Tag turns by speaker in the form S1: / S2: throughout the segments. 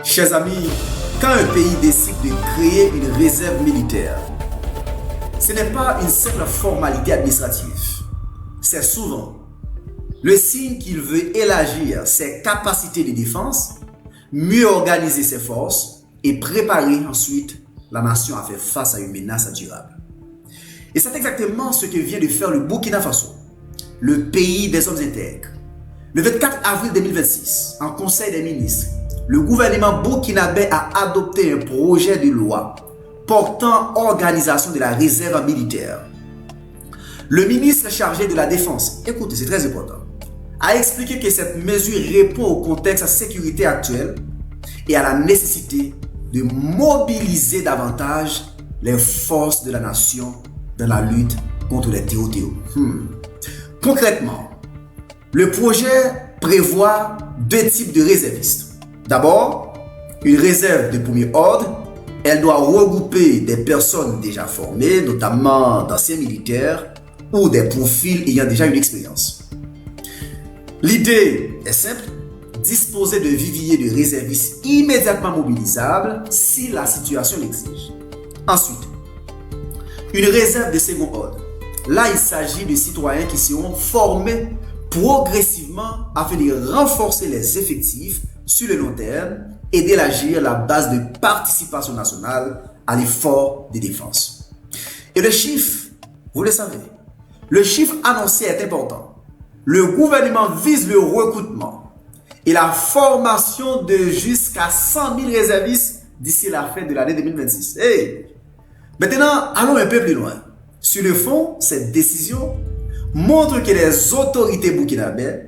S1: Chers amis, quand un pays décide de créer une réserve militaire, ce n'est pas une simple formalité administrative. C'est souvent le signe qu'il veut élargir ses capacités de défense, mieux organiser ses forces et préparer ensuite la nation à faire face à une menace durable. Et c'est exactement ce que vient de faire le Burkina Faso, le pays des hommes intègres. Le 24 avril 2026, en Conseil des ministres, le gouvernement burkinabé a adopté un projet de loi portant organisation de la réserve militaire. Le ministre chargé de la Défense, écoutez, c'est très important, a expliqué que cette mesure répond au contexte sécuritaire actuel et à la nécessité de mobiliser davantage les forces de la nation dans la lutte contre les terroristes. Concrètement, le projet prévoit deux types de réservistes. D'abord, une réserve de premier ordre. Elle doit regrouper des personnes déjà formées, notamment d'anciens militaires ou des profils ayant déjà une expérience. L'idée est simple, disposer de viviers de réservistes immédiatement mobilisables si la situation l'exige. Ensuite, une réserve de second ordre. Là, il s'agit de citoyens qui seront formés progressivement afin de renforcer les effectifs sur le long terme et d'élargir la base de participation nationale à l'effort de défense. Et le chiffre, vous le savez, le chiffre annoncé est important. Le gouvernement vise le recrutement et la formation de jusqu'à 100 000 réservistes d'ici la fin de l'année 2026. Maintenant, allons un peu plus loin. Sur le fond, cette décision montre que les autorités burkinabées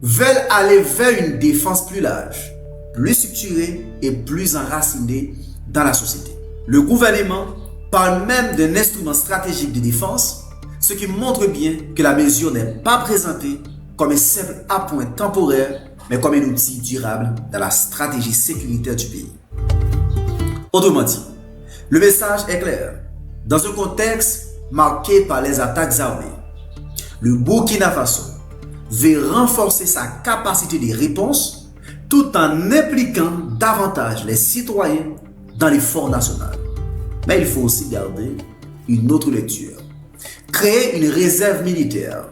S1: veulent aller vers une défense plus large, plus structurée et plus enracinée dans la société. Le gouvernement parle même d'un instrument stratégique de défense, ce qui montre bien que la mesure n'est pas présentée comme un simple appoint temporaire, mais comme un outil durable dans la stratégie sécuritaire du pays. Autrement dit, le message est clair. Dans un contexte marqué par les attaques armées, le Burkina Faso veut renforcer sa capacité de réponse tout en impliquant davantage les citoyens dans l'effort national. Mais il faut aussi garder une autre lecture. Créer une réserve militaire,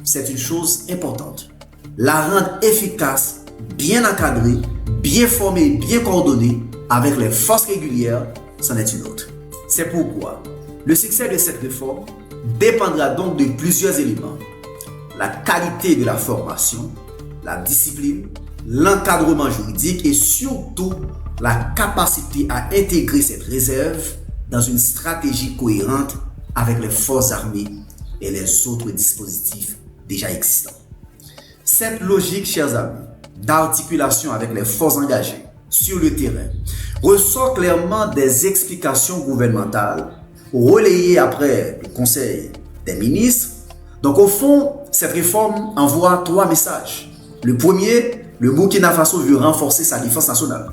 S1: c'est une chose importante. La rendre efficace, bien encadrée, bien formée, bien coordonnée avec les forces régulières, c'en est une autre. C'est pourquoi le succès de cette réforme dépendra donc de plusieurs éléments. La qualité de la formation, la discipline, l'encadrement juridique et surtout la capacité à intégrer cette réserve dans une stratégie cohérente avec les forces armées et les autres dispositifs déjà existants. Cette logique, chers amis, d'articulation avec les forces engagées sur le terrain ressort clairement des explications gouvernementales relayées après le Conseil des ministres. Donc au fond, cette réforme envoie trois messages. Le premier, le Burkina Faso veut renforcer sa défense nationale.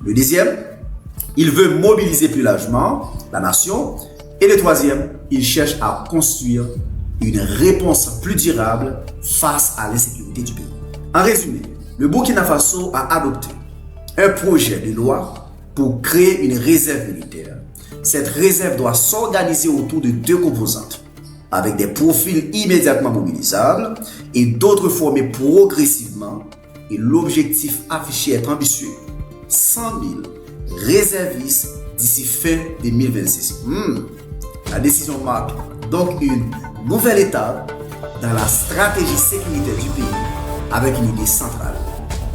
S1: Le deuxième, il veut mobiliser plus largement la nation. Et le troisième, il cherche à construire une réponse plus durable face à l'insécurité du pays. En résumé, le Burkina Faso a adopté un projet de loi pour créer une réserve militaire. Cette réserve doit s'organiser autour de deux composantes, avec des profils immédiatement mobilisables et d'autres formés progressivement. Et l'objectif affiché est ambitieux, 100 000 réservistes d'ici fin 2026. La décision marque donc une nouvelle étape dans la stratégie sécuritaire du pays avec une idée centrale,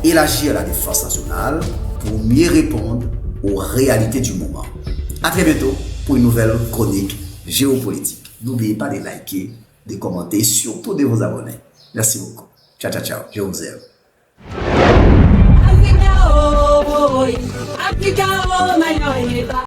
S1: élargir la défense nationale pour mieux répondre aux réalités du moment. A très bientôt pour une nouvelle chronique géopolitique. N'oubliez pas de liker, de commenter et surtout de vous abonner. Merci beaucoup. Ciao, ciao, ciao. Je vous aime.